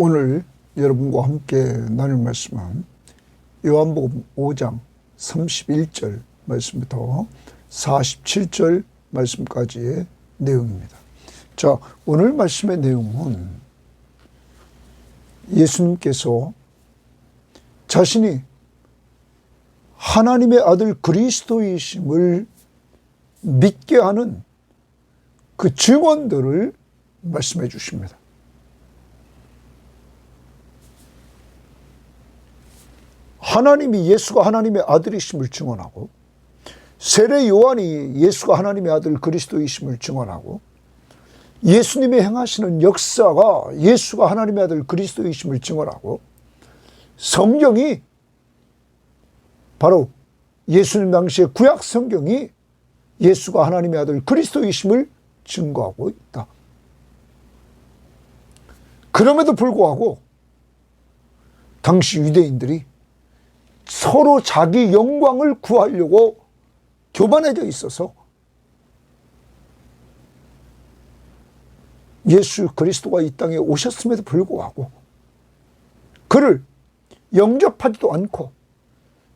오늘 여러분과 함께 나눌 말씀은 요한복음 5장 31절 말씀부터 47절 말씀까지의 내용입니다. 자, 오늘 말씀의 내용은 예수님께서 자신이 하나님의 아들 그리스도이심을 믿게 하는 그 증언들을 말씀해 주십니다. 하나님이 예수가 하나님의 아들이심을 증언하고, 세례 요한이 예수가 하나님의 아들 그리스도이심을 증언하고, 예수님이 행하시는 역사가 예수가 하나님의 아들 그리스도이심을 증언하고, 성경이 바로 예수님 당시의 구약 성경이 예수가 하나님의 아들 그리스도이심을 증거하고 있다. 그럼에도 불구하고 당시 유대인들이 서로 자기 영광을 구하려고 교만해져 있어서 예수 그리스도가 이 땅에 오셨음에도 불구하고 그를 영접하지도 않고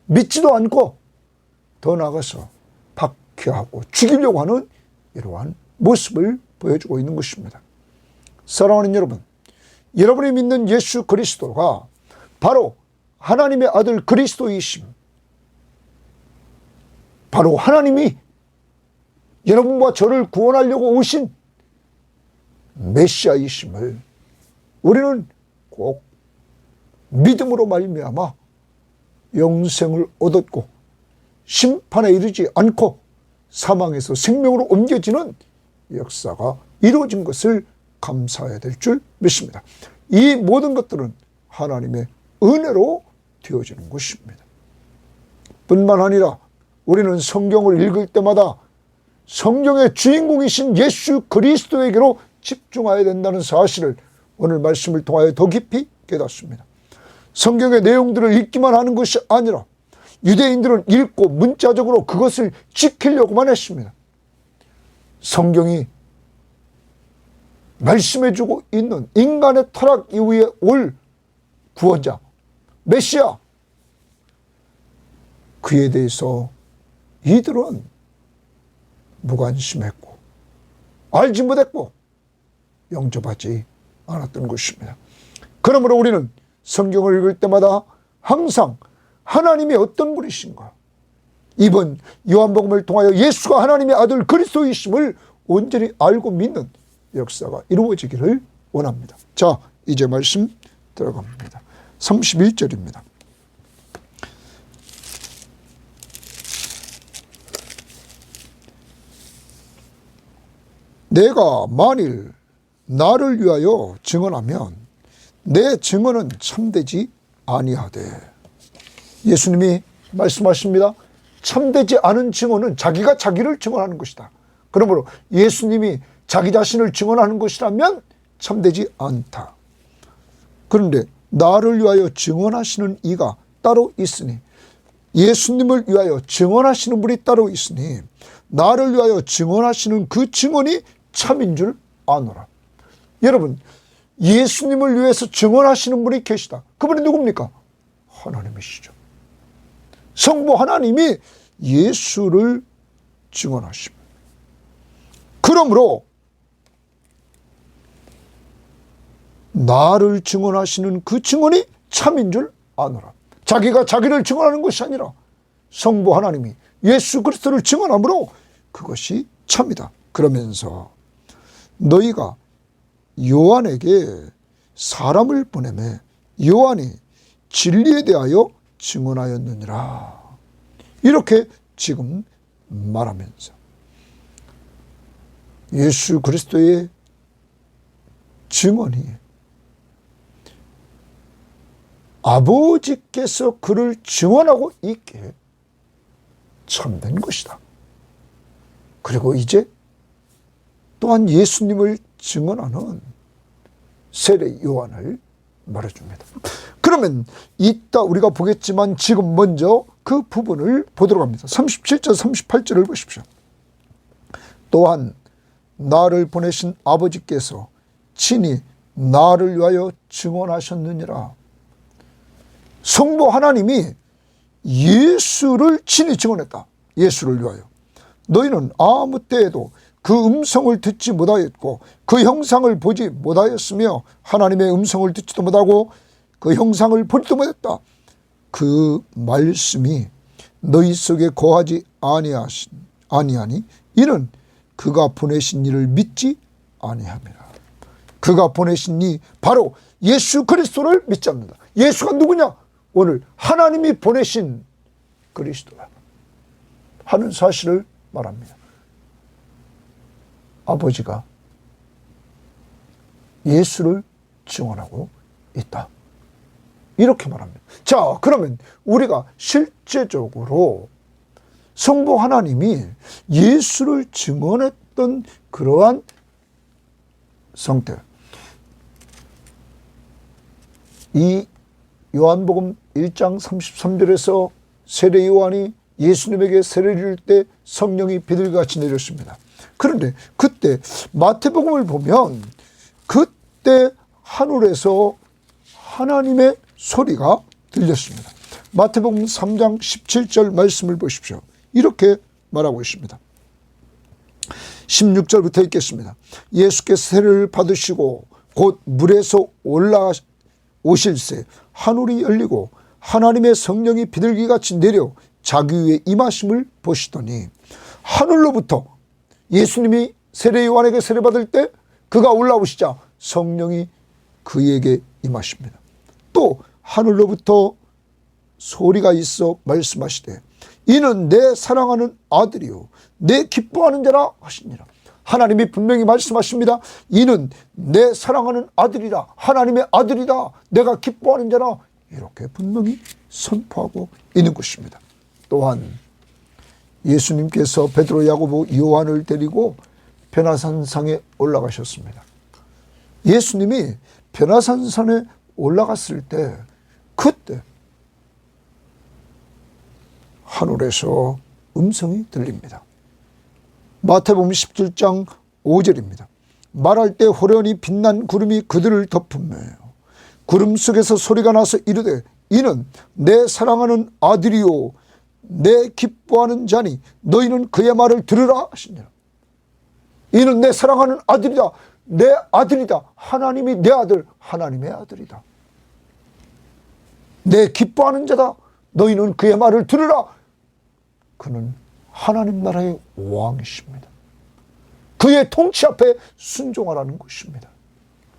믿지도 않고 더 나아가서 박해하고 죽이려고 하는 이러한 모습을 보여주고 있는 것입니다. 사랑하는 여러분, 여러분이 믿는 예수 그리스도가 바로 하나님의 아들 그리스도이심, 바로 하나님이 여러분과 저를 구원하려고 오신 메시아이심을 우리는 꼭 믿음으로 말미암아 영생을 얻었고 심판에 이르지 않고 사망에서 생명으로 옮겨지는 역사가 이루어진 것을 감사해야 될 줄 믿습니다. 이 모든 것들은 하나님의 은혜로 되어지는 것입니다. 뿐만 아니라 우리는 성경을 읽을 때마다 성경의 주인공이신 예수 그리스도에게로 집중해야 된다는 사실을 오늘 말씀을 통하여 더 깊이 깨닫습니다. 성경의 내용들을 읽기만 하는 것이 아니라 유대인들은 읽고 문자적으로 그것을 지키려고만 했습니다. 성경이 말씀해주고 있는 인간의 타락 이후에 올 구원자 메시아, 그에 대해서 이들은 무관심했고 알지 못했고 영접하지 않았던 것입니다. 그러므로 우리는 성경을 읽을 때마다 항상 하나님이 어떤 분이신가, 이번 요한복음을 통하여 예수가 하나님의 아들 그리스도이심을 온전히 알고 믿는 역사가 이루어지기를 원합니다. 자, 이제 말씀 들어갑니다. 31절입니다. 내가 만일 나를 위하여 증언하면 내 증언은 참되지 아니하되. 예수님이 말씀하십니다. 참되지 않은 증언은 자기가 자기를 증언하는 것이다. 그러므로 예수님이 자기 자신을 증언하는 것이라면 참되지 않다. 그런데 나를 위하여 증언하시는 이가 따로 있으니, 예수님을 위하여 증언하시는 분이 따로 있으니 나를 위하여 증언하시는 그 증언이 참인 줄 아노라. 여러분, 예수님을 위해서 증언하시는 분이 계시다. 그분이 누굽니까? 하나님이시죠. 성부 하나님이 예수를 증언하십니다. 그러므로 나를 증언하시는 그 증언이 참인 줄 아노라. 자기가 자기를 증언하는 것이 아니라 성부 하나님이 예수 그리스도를 증언함으로 그것이 참이다. 그러면서 너희가 요한에게 사람을 보내매 요한이 진리에 대하여 증언하였느니라. 이렇게 지금 말하면서 예수 그리스도의 증언이 아버지께서 그를 증언하고 있기에 참된 것이다. 그리고 이제 또한 예수님을 증언하는 세례 요한을 말해줍니다. 그러면 이따 우리가 보겠지만 지금 먼저 그 부분을 보도록 합니다. 37절 38절을 보십시오. 또한 나를 보내신 아버지께서 친히 나를 위하여 증언하셨느니라. 성부 하나님이 예수를 친히 증언했다. 예수를 위하여. 너희는 아무 때에도 그 음성을 듣지 못하였고 그 형상을 보지 못하였으며 하나님의 음성을 듣지도 못하고 그 형상을 보지도 못했다. 그 말씀이 너희 속에 거하지 아니하니 이는 그가 보내신 이를 믿지 아니함이라. 그가 보내신 이 바로 예수 그리스도를 믿지 않는다. 예수가 누구냐? 오늘 하나님이 보내신 그리스도라 하는 사실을 말합니다. 아버지가 예수를 증언하고 있다. 이렇게 말합니다. 자, 그러면 우리가 실제적으로 성부 하나님이 예수를 증언했던 그러한 상태, 이 요한복음 1장 33절에서 세례 요한이 예수님에게 세례를 줄 때 성령이 비둘기같이 내렸습니다. 그런데 그때 마태복음을 보면 그때 하늘에서 하나님의 소리가 들렸습니다. 마태복음 3장 17절 말씀을 보십시오. 이렇게 말하고 있습니다. 16절부터 읽겠습니다. 예수께서 세례를 받으시고 곧 물에서 올라오실새 하늘이 열리고 하나님의 성령이 비둘기같이 내려 자기 위에 임하심을 보시더니 하늘로부터 예수님이 세례 요한에게 세례받을 때 그가 올라오시자 성령이 그에게 임하십니다. 또 하늘로부터 소리가 있어 말씀하시되 이는 내 사랑하는 아들이요 내 기뻐하는 자라 하시니라. 하나님이 분명히 말씀하십니다. 이는 내 사랑하는 아들이라, 하나님의 아들이다, 내가 기뻐하는 자라, 이렇게 분명히 선포하고 있는 것입니다. 또한 예수님께서 베드로, 야고보, 요한을 데리고 변화산상에 올라가셨습니다. 예수님이 변화산상에 올라갔을 때 그때 하늘에서 음성이 들립니다. 마태복음 17장 5절입니다. 말할 때 호련히 빛난 구름이 그들을 덮으며 구름 속에서 소리가 나서 이르되 이는 내 사랑하는 아들이요 내 기뻐하는 자니 너희는 그의 말을 들으라 하시니라. 이는 내 사랑하는 아들이다, 내 아들이다, 하나님이 내 아들, 하나님의 아들이다. 내 기뻐하는 자다, 너희는 그의 말을 들으라. 그는 하나님 나라의 왕이십니다. 그의 통치 앞에 순종하라는 것입니다.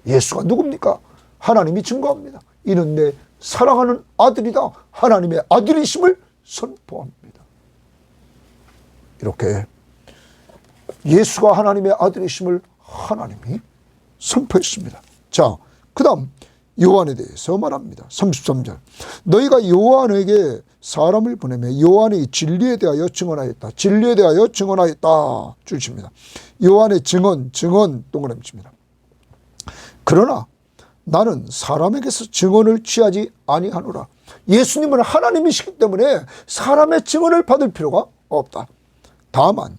예수가 누굽니까? 하나님이 증거합니다. 이는 내 사랑하는 아들이다, 하나님의 아들이심을 선포합니다. 이렇게 예수가 하나님의 아들이심을 하나님이 선포했습니다. 자, 그 다음 요한에 대해서 말합니다. 33절. 너희가 요한에게 사람을 보내며 요한이 진리에 대하여 증언하였다. 진리에 대하여 증언하였다. 주십니다. 요한의 증언 동그라미칩니다. 그러나 나는 사람에게서 증언을 취하지 아니하노라. 예수님은 하나님이시기 때문에 사람의 증언을 받을 필요가 없다. 다만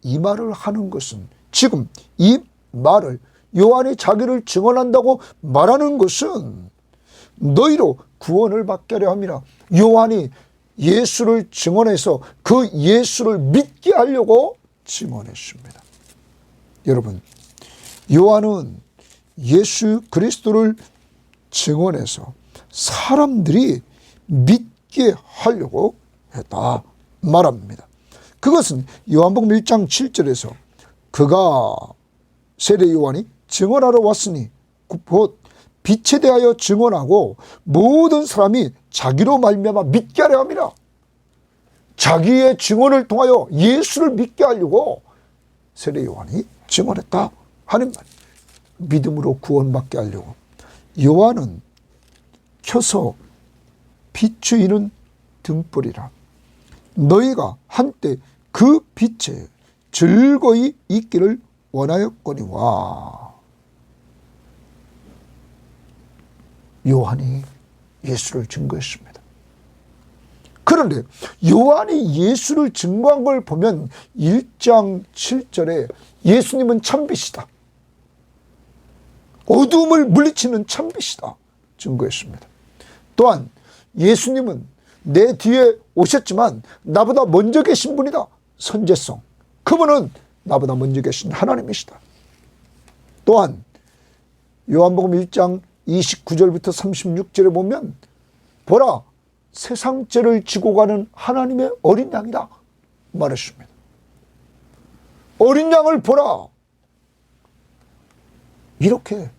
이 말을 하는 것은, 지금 이 말을 요한이 자기를 증언한다고 말하는 것은 너희로 구원을 받게 하려 함이라. 요한이 예수를 증언해서 그 예수를 믿게 하려고 증언했습니다. 여러분, 요한은 예수 그리스도를 증언해서 사람들이 믿게 하려고 했다 말합니다. 그것은 요한복음 1장 7절에서 그가 세례 요한이 증언하러 왔으니 곧 빛에 대하여 증언하고 모든 사람이 자기로 말미암아 믿게 하려 함이라. 자기의 증언을 통하여 예수를 믿게 하려고 세례 요한이 증언했다 하는 말. 믿음으로 구원받게 하려고. 요한은 켜서 비추이는 등불이라. 너희가 한때 그 빛에 즐거이 있기를 원하였거니와. 요한이 예수를 증거했습니다. 그런데 요한이 예수를 증거한 걸 보면 1장 7절에 예수님은 참빛이다, 어두움을 물리치는 참빛이다 증거했습니다. 또한 예수님은 내 뒤에 오셨지만 나보다 먼저 계신 분이다. 선제성. 그분은 나보다 먼저 계신 하나님이시다. 또한 요한복음 1장 29절부터 36절에 보면 보라 세상 죄를 지고 가는 하나님의 어린 양이다 말했습니다. 어린 양을 보라. 이렇게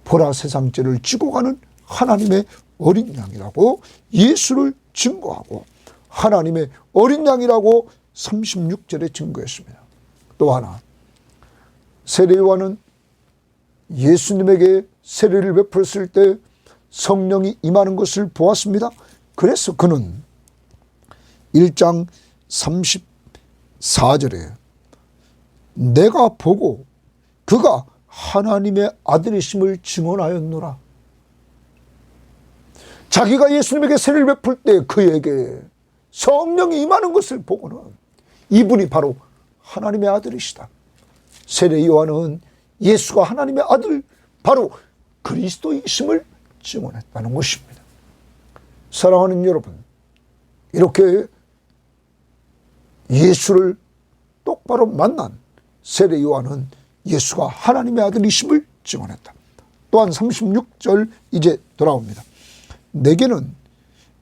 보라 세상 죄를 지고 가는 하나님의 어린 양이라고 예수를 증거하고 하나님의 어린 양이라고 36절에 증거했습니다. 또 하나 세례요한은 예수님에게 세례를 베풀었을 때 성령이 임하는 것을 보았습니다. 그래서 그는 1장 34절에 내가 보고 그가 하나님의 아들이심을 증언하였노라. 자기가 예수님에게 세례를 베풀 때 그에게 성령이 임하는 것을 보고는 이분이 바로 하나님의 아들이시다. 세례 요한은 예수가 하나님의 아들 바로 그리스도이심을 증언했다는 것입니다. 사랑하는 여러분, 이렇게 예수를 똑바로 만난 세례 요한은 예수가 하나님의 아들이심을 증언했다. 또한 36절 이제 돌아옵니다. 내게는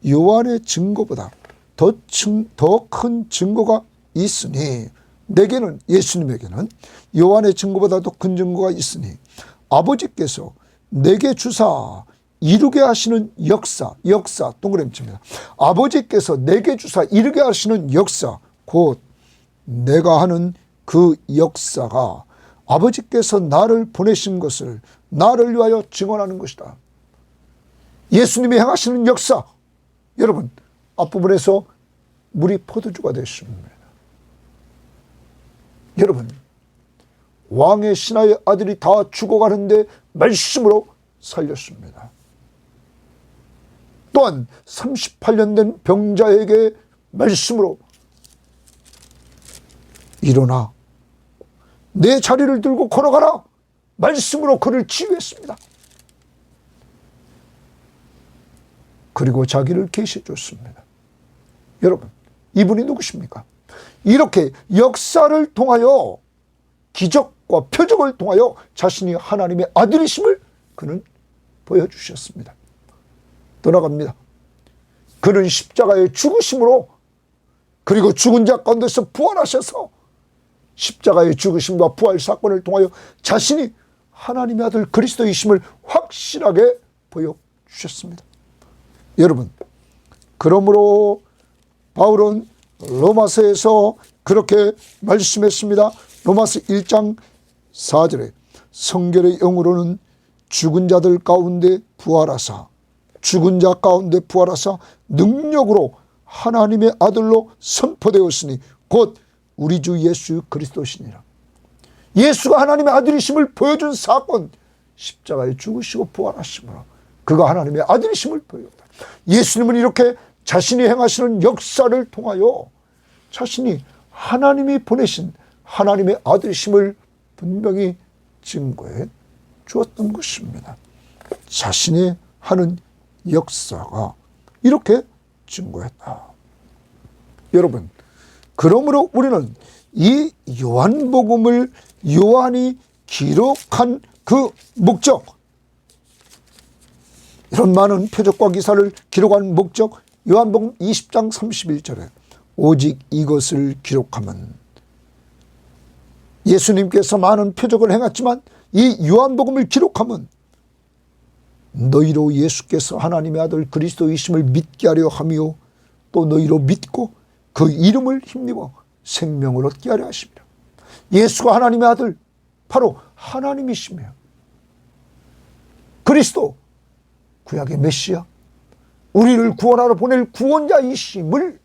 요한의 증거보다 더 큰 증거가 있으니 내게는 예수님에게는 요한의 증거보다 더 큰 증거가 있으니 아버지께서 내게 주사 이루게 하시는 역사 동그라미 칩니다. 아버지께서 내게 주사 이루게 하시는 역사 곧 내가 하는 그 역사가 아버지께서 나를 보내신 것을 나를 위하여 증언하는 것이다. 예수님이 행하시는 역사, 여러분 앞부분에서 물이 포도주가 됐습니다. 여러분 왕의 신하의 아들이 다 죽어가는데 말씀으로 살렸습니다. 또한 38년 된 병자에게 말씀으로 일어나 내 자리를 들고 걸어가라 말씀으로 그를 치유했습니다. 그리고 자기를 계시해줬습니다. 여러분 이분이 누구십니까? 이렇게 역사를 통하여 기적과 표적을 통하여 자신이 하나님의 아들이심을 그는 보여주셨습니다. 더 나갑니다. 그는 십자가의 죽으심으로 그리고 죽은 자 가운데서 부활하셔서 십자가의 죽으심과 부활 사건을 통하여 자신이 하나님의 아들 그리스도이심을 확실하게 보여주셨습니다. 여러분 그러므로 바울은 로마서에서 그렇게 말씀했습니다. 로마서 1장 4절에 성결의 영으로는 죽은 자들 가운데 부활하사 죽은 자 가운데 부활하사 능력으로 하나님의 아들로 선포되었으니 곧 우리 주 예수 그리스도시니라. 예수가 하나님의 아들이심을 보여준 사건, 십자가에 죽으시고 부활하심으로 그가 하나님의 아들이심을 보였다. 예수님은 이렇게 자신이 행하시는 역사를 통하여 자신이 하나님이 보내신 하나님의 아들이심을 분명히 증거해 주었던 것입니다. 자신이 하는 역사가 이렇게 증거했다. 여러분 그러므로 우리는 이 요한복음을 요한이 기록한 그 목적, 이런 많은 표적과 기사를 기록한 목적, 요한복음 20장 31절에 오직 이것을 기록하면, 예수님께서 많은 표적을 행했지만 이 요한복음을 기록하면 너희로 예수께서 하나님의 아들 그리스도이심을 믿게 하려 하며 또 너희로 믿고 그 이름을 힘입어 생명을 얻게 하려 하십니다. 예수가 하나님의 아들 바로 하나님이시며 그리스도 구약의 메시아 우리를 구원하러 보낼 구원자이심을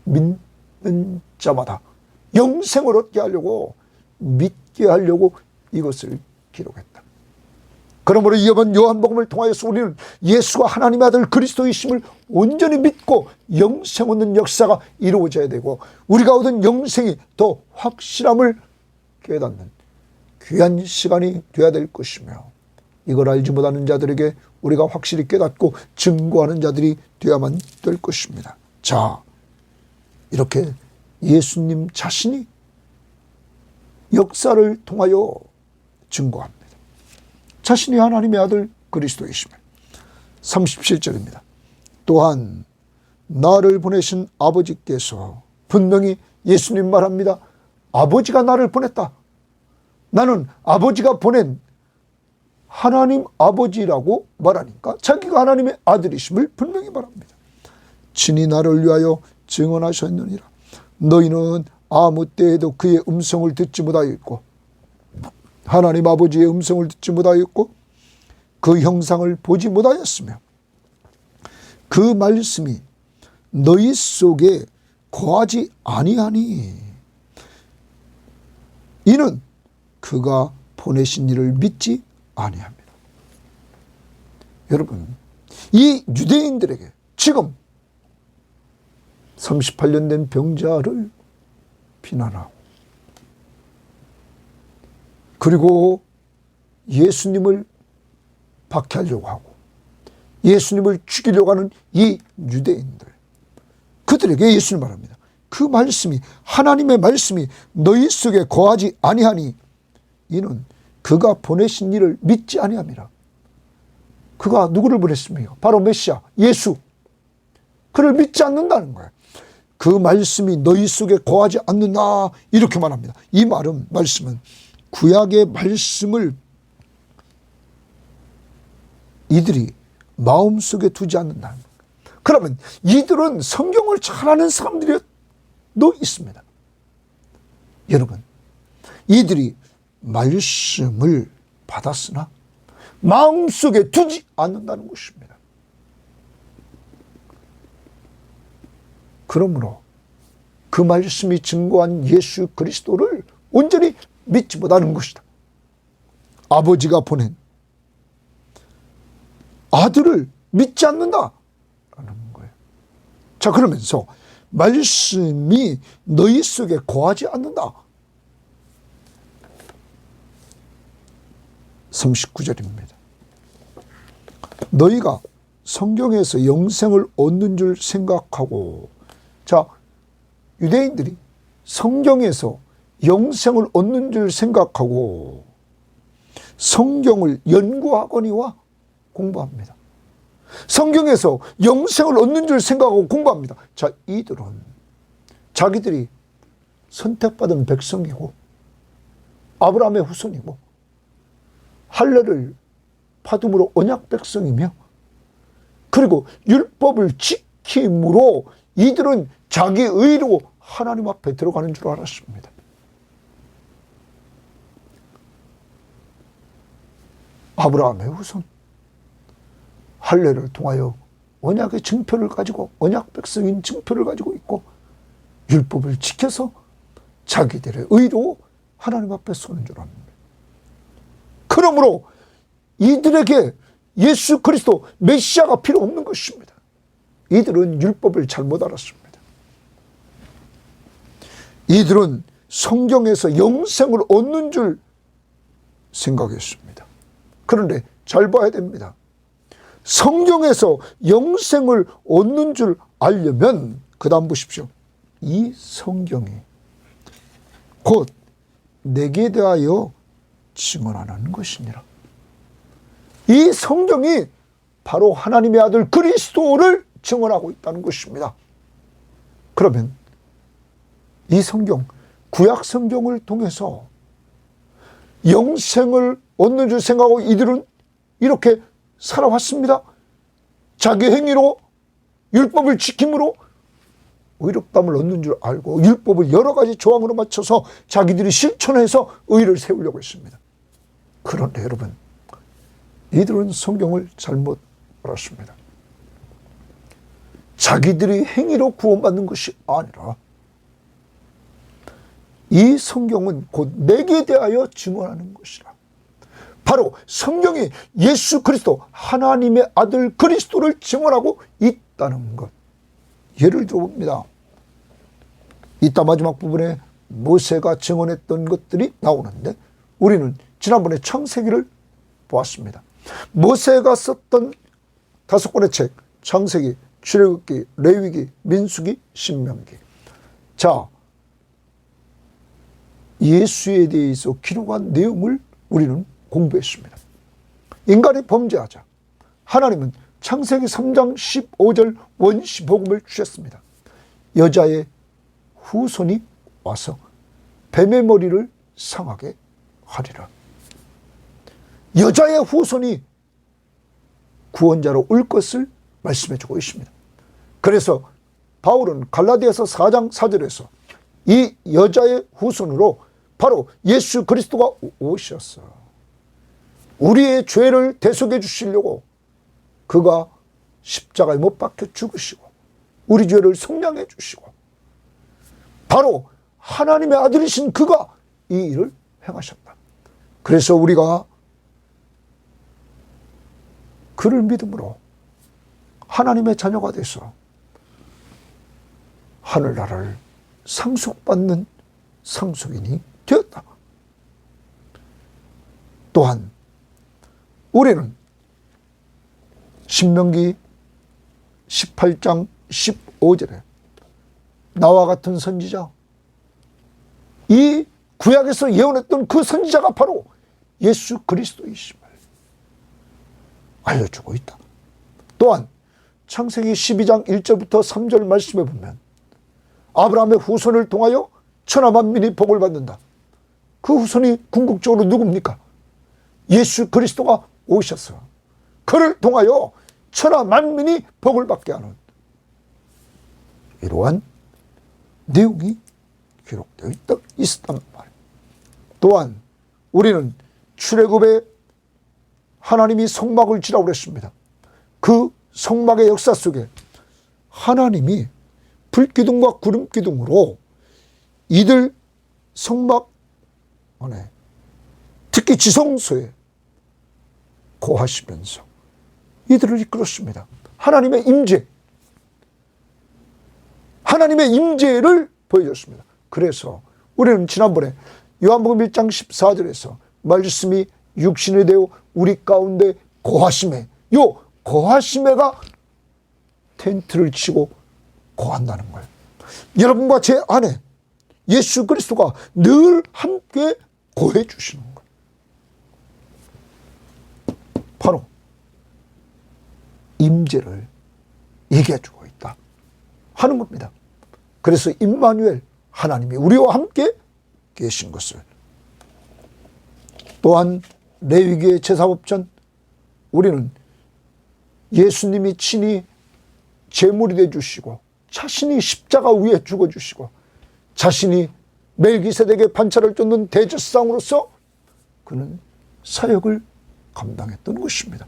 믿는 자마다 영생을 얻게 하려고 믿게 하려고 이것을 기록했다. 그러므로 이번 요한복음을 통하여서 우리는 예수가 하나님의 아들 그리스도이심을 온전히 믿고 영생 얻는 역사가 이루어져야 되고 우리가 얻은 영생이 더 확실함을 깨닫는 귀한 시간이 되어야 될 것이며 이걸 알지 못하는 자들에게 우리가 확실히 깨닫고 증거하는 자들이 되어야만 될 것입니다. 자, 이렇게 예수님 자신이 역사를 통하여 증거합니다. 자신이 하나님의 아들 그리스도이시며 37절입니다. 또한 나를 보내신 아버지께서 분명히 예수님 말합니다. 아버지가 나를 보냈다. 나는 아버지가 보낸 하나님 아버지라고 말하니까 자기가 하나님의 아들이심을 분명히 말합니다. 친히 나를 위하여 증언하셨느니라. 너희는 아무 때에도 그의 음성을 듣지 못하였고 하나님 아버지의 음성을 듣지 못하였고 그 형상을 보지 못하였으며 그 말씀이 너희 속에 거하지 아니하니 이는 그가 보내신 이를 믿지 아니합니다. 여러분, 이 유대인들에게 지금 38년 된 병자를 비난하고 그리고 예수님을 박해하려고 하고 예수님을 죽이려고 하는 이 유대인들, 그들에게 예수님 말합니다. 그 말씀이, 하나님의 말씀이 너희 속에 거하지 아니하니 이는 그가 보내신 이를 믿지 아니함이라. 그가 누구를 보냈습니까? 바로 메시아 예수. 그를 믿지 않는다는 거예요. 그 말씀이 너희 속에 거하지 않는다 이렇게 말합니다. 이 말씀은 구약의 말씀을 이들이 마음속에 두지 않는다는 거예요. 그러면 이들은 성경을 잘 아는 사람들이 또 있습니다. 여러분, 이들이 말씀을 받았으나 마음속에 두지 않는다는 것입니다. 그러므로 그 말씀이 증거한 예수 그리스도를 온전히 믿지 못하는 것이다. 아버지가 보낸 아들을 믿지 않는다라는 거예요. 자, 그러면서 말씀이 너희 속에 거하지 않는다. 39절입니다. 너희가 성경에서 영생을 얻는 줄 생각하고, 자, 유대인들이 성경에서 영생을 얻는 줄 생각하고 성경을 연구하거니와 공부합니다. 성경에서 영생을 얻는 줄 생각하고 공부합니다. 자, 이들은 자기들이 선택받은 백성이고 아브라함의 후손이고 할례를 받음으로 언약 백성이며 그리고 율법을 지킴으로 이들은 자기 의로 하나님 앞에 들어가는 줄 알았습니다. 아브라함의 후손, 할례를 통하여 언약의 증표를 가지고 언약 백성인 증표를 가지고 있고 율법을 지켜서 자기들의 의로 하나님 앞에 서는 줄 압니다. 그러므로 이들에게 예수 그리스도 메시아가 필요 없는 것입니다. 이들은 율법을 잘못 알았습니다. 이들은 성경에서 영생을 얻는 줄 생각했습니다. 그런데 잘 봐야 됩니다. 성경에서 영생을 얻는 줄 알려면 그 다음 보십시오. 이 성경이 곧 내게 대하여 증언하는 것이니라. 이 성경이 바로 하나님의 아들 그리스도를 증언하고 있다는 것입니다. 그러면 이 성경, 구약 성경을 통해서 영생을 얻는 줄 생각하고 이들은 이렇게 살아왔습니다. 자기 행위로 율법을 지킴으로 의롭다함을 얻는 줄 알고 율법을 여러 가지 조항으로 맞춰서 자기들이 실천해서 의를 세우려고 했습니다. 그런데 여러분, 이들은 성경을 잘못 알았습니다. 자기들이 행위로 구원받는 것이 아니라 이 성경은 곧 내게 대하여 증언하는 것이라. 바로 성경이 예수 그리스도 하나님의 아들 그리스도를 증언하고 있다는 것. 예를 들어봅니다. 이따 마지막 부분에 모세가 증언했던 것들이 나오는데 우리는 지난번에 창세기를 보았습니다. 모세가 썼던 5권의 책, 창세기, 출애굽기, 레위기, 민수기, 신명기. 자, 예수에 대해서 기록한 내용을 우리는 공부했습니다. 인간이 범죄하자 하나님은 창세기 3장 15절 원시복음을 주셨습니다. 여자의 후손이 와서 뱀의 머리를 상하게 하리라. 여자의 후손이 구원자로 올 것을 말씀해 주고 있습니다. 그래서 바울은 갈라디아서 4장 4절에서 이 여자의 후손으로 바로 예수 그리스도가 오셨어. 우리의 죄를 대속해 주시려고 그가 십자가에 못 박혀 죽으시고 우리 죄를 속량해 주시고 바로 하나님의 아들이신 그가 이 일을 행하셨다. 그래서 우리가 그를 믿음으로 하나님의 자녀가 돼서 하늘나라를 상속받는 상속인이 되었다. 또한 우리는 신명기 18장 15절에 나와 같은 선지자, 이 구약에서 예언했던 그 선지자가 바로 예수 그리스도이심을 알려주고 있다. 또한 창세기 12장 1절부터 3절 말씀에 보면 아브라함의 후손을 통하여 천하 만민이 복을 받는다. 그 후손이 궁극적으로 누굽니까? 예수 그리스도가 오셨어. 그를 통하여 천하 만민이 복을 받게 하는 이러한 내용이 기록되어 있었단 말이에요. 또한 우리는 출애굽에 하나님이 성막을 지라고 그랬습니다. 그 성막의 역사 속에 하나님이 불기둥과 구름기둥으로 이들 성막 안에 특히 지성소에 거하시면서 이들을 이끌었습니다. 하나님의 임재, 하나님의 임재를 보여줬습니다. 그래서 우리는 지난번에 요한복음 1장 14절에서 말씀이 육신이 되어 우리 가운데 거하심에, 요 거하심에가 텐트를 치고 거한다는 거예요. 여러분과 제 안에 예수 그리스도가 늘 함께 거해 주시는 거예요. 바로 임재를 얘기해 주고 있다 하는 겁니다. 그래서 임마누엘, 하나님이 우리와 함께 계신 것을. 또한 레위기의 제사법전, 우리는 예수님이 친히 제물이 되어 주시고 자신이 십자가 위에 죽어 주시고 자신이 멜기세덱의 반차를 쫓는 대제사장으로서 그는 사역을 감당했던 것입니다.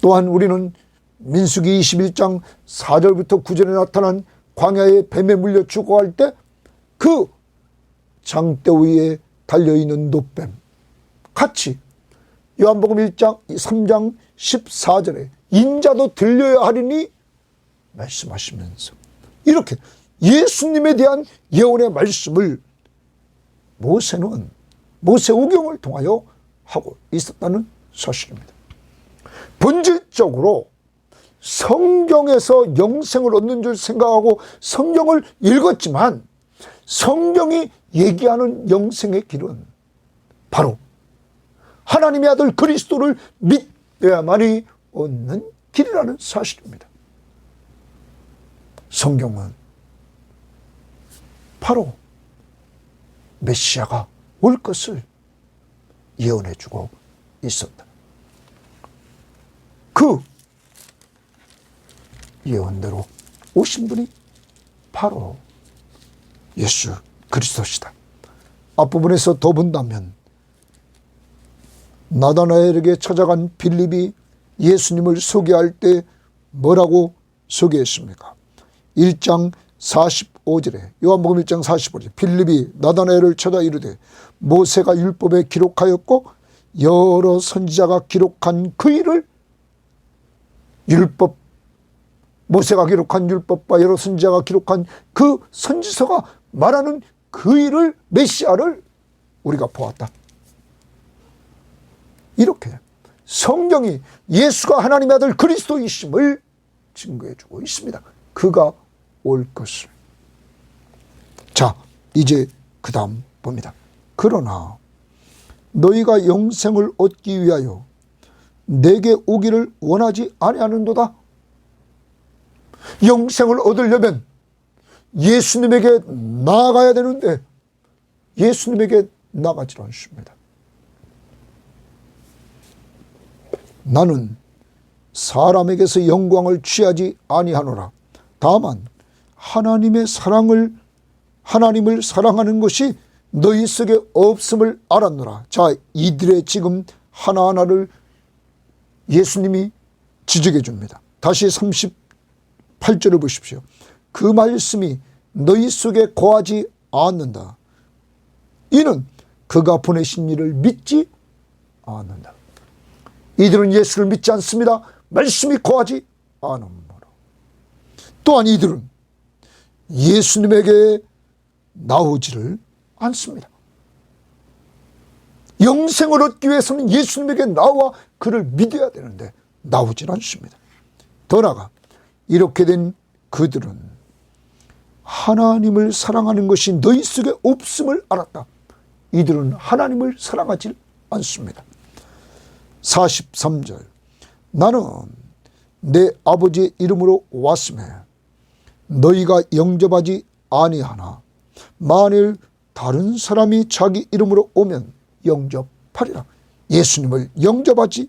또한 우리는 민수기 21장 4절부터 9절에 나타난 광야의 뱀에 물려 죽어갈 때 그 장대 위에 달려있는 노뱀 같이 요한복음 1장 3장 14절에 인자도 들려야 하리니 말씀하시면서 이렇게 예수님에 대한 예언의 말씀을 모세는 모세오경을 통하여 하고 있었다는 사실입니다. 본질적으로 성경에서 영생을 얻는 줄 생각하고 성경을 읽었지만 성경이 얘기하는 영생의 길은 바로 하나님의 아들 그리스도를 믿어야만이 얻는 길이라는 사실입니다. 성경은 바로 메시아가 올 것을 예언해주고 있었다. 그 예언대로 오신 분이 바로 예수 그리스도시다. 앞부분에서 더 본다면 나다나엘에게 찾아간 빌립이 예수님을 소개할 때 뭐라고 소개했습니까? 1장 45절에 요한복음 1장 45절에 빌립이 나다나엘을 찾아 이르되 모세가 율법에 기록하였고 여러 선지자가 기록한 그 일을 율법, 모세가 기록한 율법과 여러 선지자가 기록한 그 선지서가 말하는 그 일을 메시아를 우리가 보았다. 이렇게 성경이 예수가 하나님의 아들 그리스도이심을 증거해 주고 있습니다. 그가 올 것을. 자, 이제 그 다음 봅니다. 그러나 너희가 영생을 얻기 위하여 내게 오기를 원하지 아니하는도다. 영생을 얻으려면 예수님에게 나아가야 되는데 예수님에게 나가지 않습니다. 나는 사람에게서 영광을 취하지 아니하노라. 다만 하나님을 사랑하는 것이 너희 속에 없음을 알았노라. 자, 이들의 지금 하나하나를 예수님이 지적해 줍니다. 다시 38절을 보십시오. 그 말씀이 너희 속에 거하지 않는다. 이는 그가 보내신 이를 믿지 않는다. 이들은 예수를 믿지 않습니다. 말씀이 거하지 않음으로. 또한 이들은 예수님에게 나오지를 않습니다. 영생을 얻기 위해서는 예수님에게 나와 그를 믿어야 되는데 나오질 않습니다. 더 나아가 이렇게 된 그들은 하나님을 사랑하는 것이 너희 속에 없음을 알았다. 이들은 하나님을 사랑하지 않습니다. 43절 나는 내 아버지의 이름으로 왔음에 너희가 영접하지 아니하나 만일 다른 사람이 자기 이름으로 오면 영접하리라. 예수님을 영접하지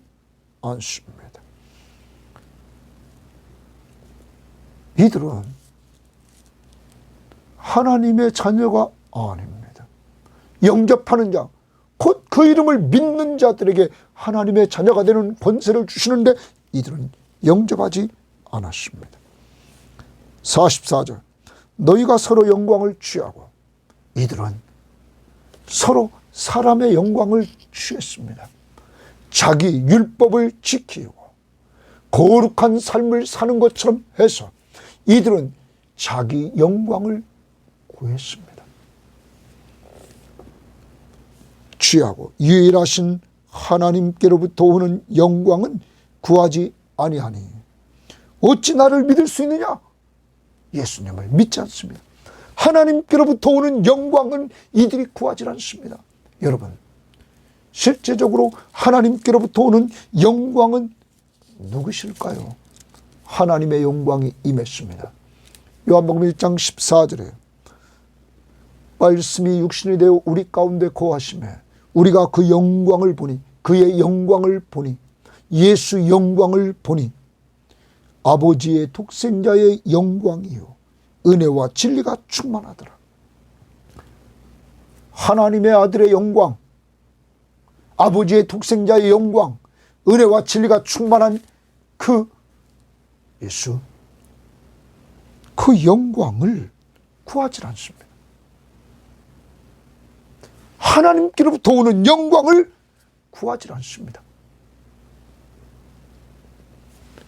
않습니다. 이들은 하나님의 자녀가 아닙니다. 영접하는 자, 곧 그 이름을 믿는 자들에게 하나님의 자녀가 되는 권세를 주시는데 이들은 영접하지 않았습니다. 44절 너희가 서로 영광을 취하고 이들은 서로 사람의 영광을 취했습니다. 자기 율법을 지키고 거룩한 삶을 사는 것처럼 해서 이들은 자기 영광을 구했습니다. 취하고 유일하신 하나님께로부터 오는 영광은 구하지 아니하니 어찌 나를 믿을 수 있느냐? 예수님을 믿지 않습니다. 하나님께로부터 오는 영광은 이들이 구하지 않습니다. 여러분, 실제적으로 하나님께로부터 오는 영광은 누구실까요? 하나님의 영광이 임했습니다. 요한복음 1장 14절에 말씀이 육신이 되어 우리 가운데 거하심에 우리가 그 영광을 보니 그의 영광을 보니 예수 영광을 보니 아버지의 독생자의 영광이요 은혜와 진리가 충만하더라. 하나님의 아들의 영광, 아버지의 독생자의 영광, 은혜와 진리가 충만한 그 예수, 그 영광을 구하지 않습니다. 하나님께로부터 오는 영광을 구하지 않습니다.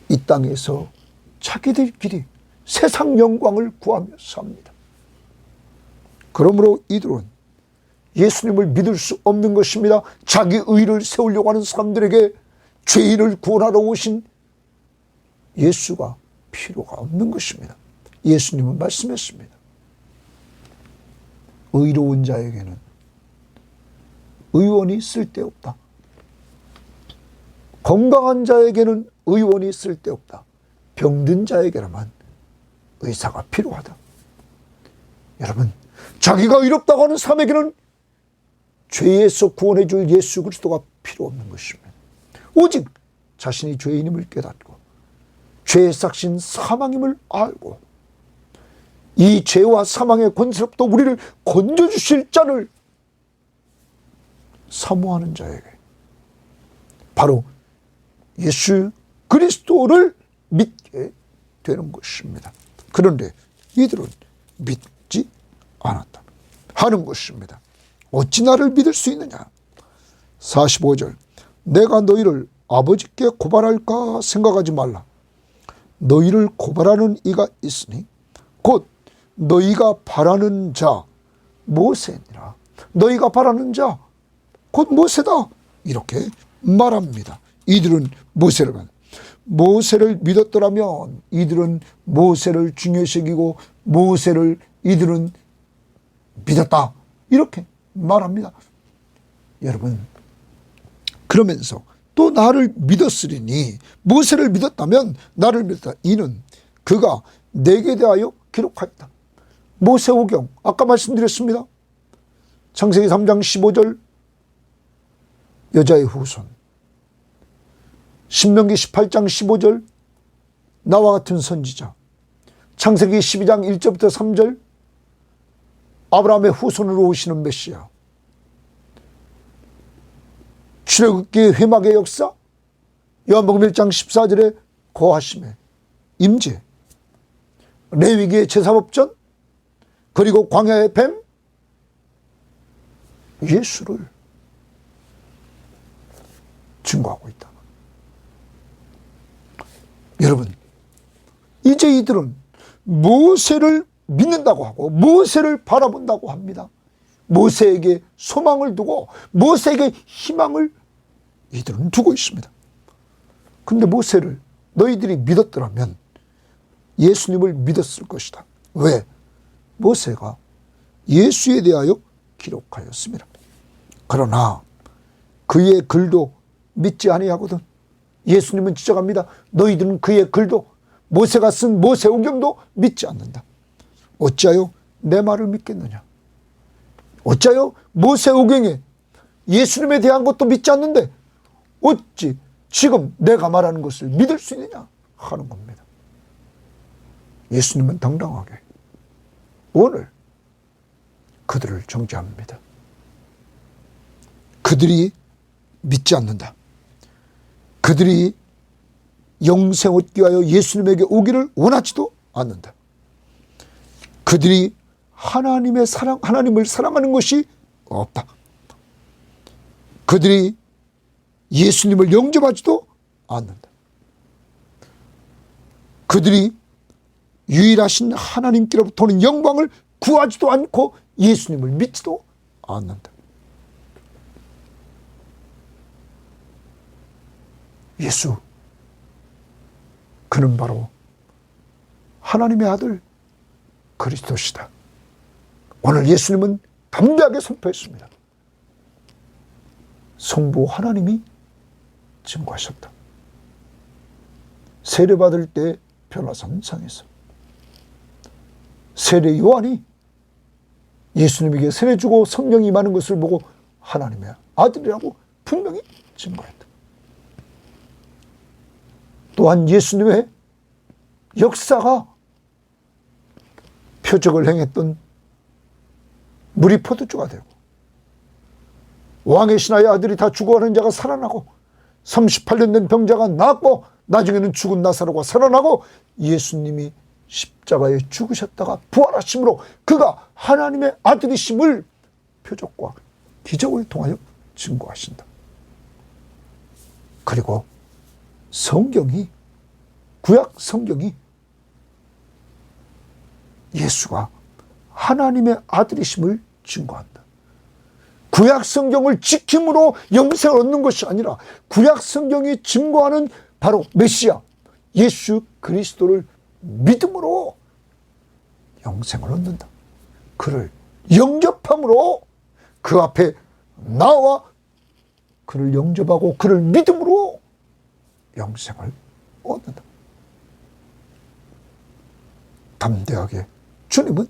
이 땅에서 자기들끼리 세상 영광을 구하며 삽니다. 그러므로 이들은 예수님을 믿을 수 없는 것입니다. 자기 의를 세우려고 하는 사람들에게 죄인을 구원하러 오신 예수가 필요가 없는 것입니다. 예수님은 말씀했습니다. 의로운 자에게는 의원이 쓸데없다. 건강한 자에게는 의원이 쓸데없다. 병든 자에게라만 의사가 필요하다. 여러분, 자기가 의롭다고 하는 사람에게는 죄에서 구원해 줄 예수 그리스도가 필요 없는 것입니다. 오직 자신이 죄인임을 깨닫고 죄의 삭신 사망임을 알고 이 죄와 사망의 권세로부터 우리를 건져주실 자를 사모하는 자에게 바로 예수 그리스도를 믿게 되는 것입니다. 그런데 이들은 믿지 않았다 하는 것입니다. 어찌 나를 믿을 수 있느냐? 45절 내가 너희를 아버지께 고발할까 생각하지 말라. 너희를 고발하는 이가 있으니 곧 너희가 바라는 자 모세니라. 너희가 바라는 자 곧 모세다. 이렇게 말합니다. 이들은 모세를 믿었더라면 이들은 모세를 중요시 여기고 이들은 믿었다. 이렇게 말합니다. 여러분, 그러면서 또 나를 믿었으리니, 모세를 믿었다면 나를 믿었다. 이는 그가 내게 대하여 기록하였다. 모세오경, 아까 말씀드렸습니다. 창세기 3장 15절 여자의 후손, 신명기 18장 15절 나와 같은 선지자, 창세기 12장 1절부터 3절 아브라함의 후손으로 오시는 메시아, 출애굽기의 회막의 역사, 요한복음 1장 14절의 거하심의 임재, 레위기의 제사법전, 그리고 광야의 뱀, 예수를 증거하고 있다. 여러분, 이제 이들은 모세를 믿는다고 하고 모세를 바라본다고 합니다. 모세에게 소망을 두고 모세에게 희망을 이들은 두고 있습니다. 근데 모세를 너희들이 믿었더라면 예수님을 믿었을 것이다. 왜? 모세가 예수에 대하여 기록하였습니다. 그러나 그의 글도 믿지 아니하거든. 예수님은 지적합니다. 너희들은 그의 글도, 모세가 쓴 모세오경도 믿지 않는다. 어찌하여 내 말을 믿겠느냐? 어찌하여 모세오경에 예수님에 대한 것도 믿지 않는데 어찌 지금 내가 말하는 것을 믿을 수 있느냐 하는 겁니다. 예수님은 당당하게 오늘 그들을 정죄합니다. 그들이 믿지 않는다. 그들이 영생 얻기 위하여 예수님에게 오기를 원하지도 않는다. 그들이 하나님을 사랑하는 것이 없다. 그들이 예수님을 영접하지도 않는다. 그들이 유일하신 하나님께로부터는 영광을 구하지도 않고 예수님을 믿지도 않는다. 예수, 그는 바로 하나님의 아들 그리스도시다. 오늘 예수님은 담대하게 선포했습니다. 성부 하나님이 증거하셨다. 세례받을 때 변화산상에서 세례 요한이 예수님에게 세례 주고 성령이 임하는 것을 보고 하나님의 아들이라고 분명히 증거했다. 또한 예수님의 역사가 표적을 행했던 물이 포도주가 되고 왕의 신하의 아들이 다 죽어가는 자가 살아나고 38년 된 병자가 낫고 나중에는 죽은 나사로가 살아나고 예수님이 십자가에 죽으셨다가 부활하심으로 그가 하나님의 아들이심을 표적과 기적을 통하여 증거하신다. 그리고 성경이, 구약 성경이 예수가 하나님의 아들이심을 증거한다. 구약 성경을 지킴으로 영생을 얻는 것이 아니라 구약 성경이 증거하는 바로 메시아 예수 그리스도를 믿음으로 영생을 얻는다. 그를 영접함으로 그 앞에 나와 그를 영접하고 그를 믿음으로 영생을 얻는다. 담대하게 주님은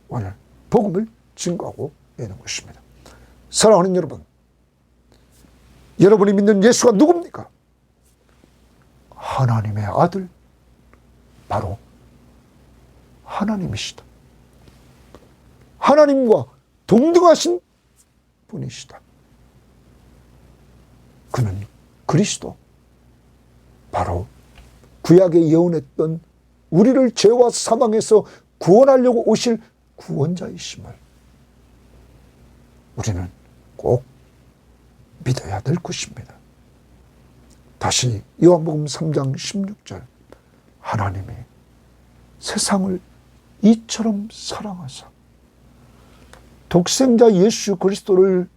오늘 복음을 증거하고 있는 것입니다. 사랑하는 여러분, 여러분이 믿는 예수가 누굽니까? 하나님의 아들, 바로 하나님이시다. 하나님과 동등하신 분이시다. 그는 그리스도, 바로 구약에 예언했던 우리를 죄와 사망에서 구원하려고 오실 구원자이심을 우리는 꼭 믿어야 될 것입니다. 다시 요한복음 3장 16절, 하나님이 세상을 이처럼 사랑하사 독생자 예수 그리스도를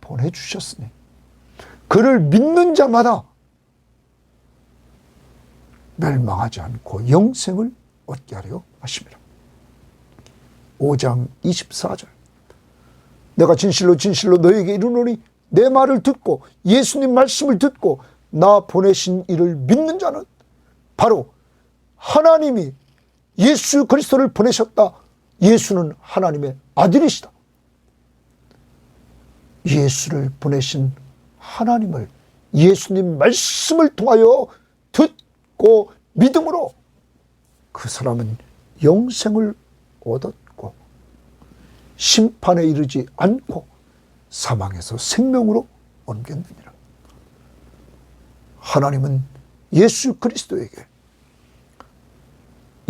보내주셨으니 그를 믿는 자마다 멸망하지 않고 영생을 얻게 하려 하십니다. 5장 24절. 내가 진실로 진실로 너에게 이르노니 내 말을 듣고 예수님 말씀을 듣고 나 보내신 이를 믿는 자는 바로 하나님이 예수 그리스도를 보내셨다. 예수는 하나님의 아들이시다. 예수를 보내신 하나님을 예수님 말씀을 통하여 듣고 믿음으로 그 사람은 영생을 얻었고 심판에 이르지 않고 사망에서 생명으로 옮겼느니라. 하나님은 예수 그리스도에게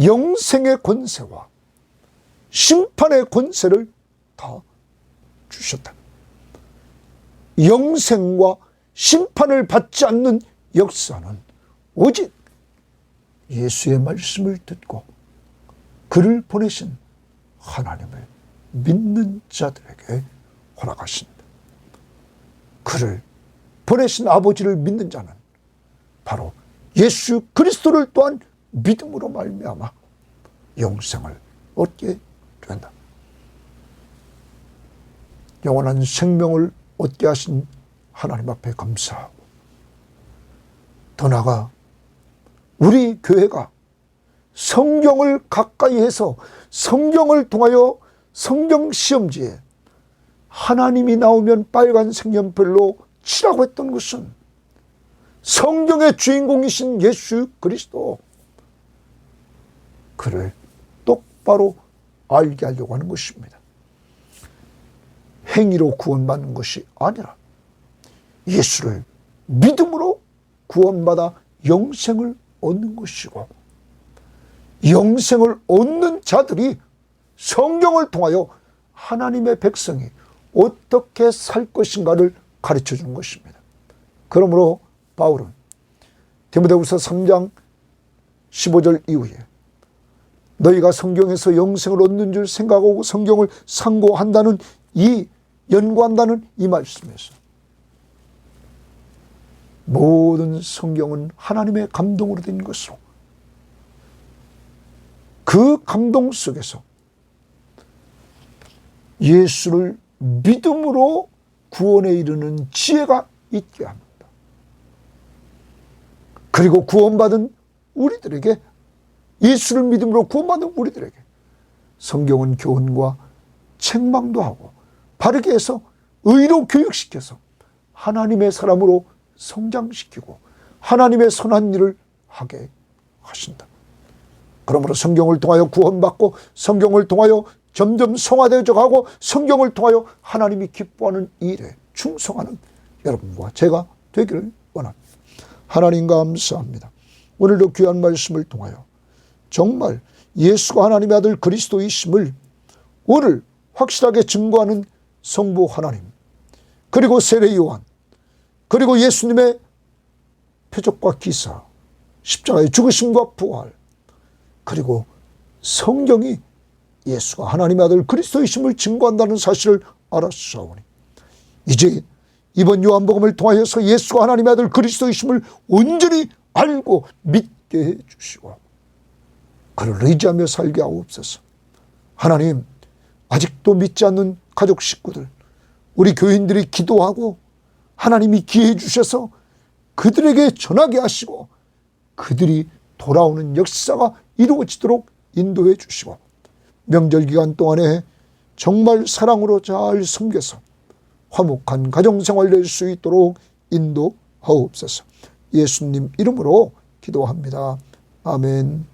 영생의 권세와 심판의 권세를 다 주셨다. 영생과 심판을 받지 않는 역사는 오직 예수의 말씀을 듣고 그를 보내신 하나님을 믿는 자들에게 허락하신다. 그를 보내신 아버지를 믿는 자는 바로 예수 그리스도를 또한 믿음으로 말미암아 영생을 얻게 된다. 영원한 생명을 얻게 하신 하나님 앞에 감사하고, 더 나아가 우리 교회가 성경을 가까이 해서 성경을 통하여 성경 시험지에 하나님이 나오면 빨간 색연필로 치라고 했던 것은 성경의 주인공이신 예수 그리스도, 그를 똑바로 알게 하려고 하는 것입니다. 행위로 구원받는 것이 아니라 예수를 믿음으로 구원받아 영생을 얻는 것이고, 영생을 얻는 자들이 성경을 통하여 하나님의 백성이 어떻게 살 것인가를 가르쳐 주는 것입니다. 그러므로 바울은 디모데후서 3장 15절 이후에 너희가 성경에서 영생을 얻는 줄 생각하고 성경을 상고한다는 연구한다는 이 말씀에서 모든 성경은 하나님의 감동으로 된 것으로 그 감동 속에서 예수를 믿음으로 구원에 이르는 지혜가 있게 합니다. 그리고 구원받은 우리들에게, 예수를 믿음으로 구원받은 우리들에게 성경은 교훈과 책망도 하고 바르게 해서 의로 교육시켜서 하나님의 사람으로 성장시키고 하나님의 선한 일을 하게 하신다. 그러므로 성경을 통하여 구원받고 성경을 통하여 점점 성화되어져 가고 성경을 통하여 하나님이 기뻐하는 일에 충성하는 여러분과 제가 되기를 원합니다. 하나님 감사합니다. 오늘도 귀한 말씀을 통하여 정말 예수가 하나님의 아들 그리스도이심을 오늘 확실하게 증거하는 성부 하나님, 그리고 세례 요한, 그리고 예수님의 표적과 기사, 십자가의 죽으심과 부활, 그리고 성경이 예수가 하나님의 아들 그리스도이심을 증거한다는 사실을 알았사오니 이제 이번 요한복음을 통하여서 예수가 하나님의 아들 그리스도이심을 온전히 알고 믿게 해주시고 그를 의지하며 살게 하옵소서. 하나님, 아직도 믿지 않는 가족 식구들, 우리 교인들이 기도하고 하나님이 기회해 주셔서 그들에게 전하게 하시고 그들이 돌아오는 역사가 이루어지도록 인도해 주시고 명절 기간 동안에 정말 사랑으로 잘 섬겨서 화목한 가정생활 낼 수 있도록 인도하옵소서. 예수님 이름으로 기도합니다. 아멘.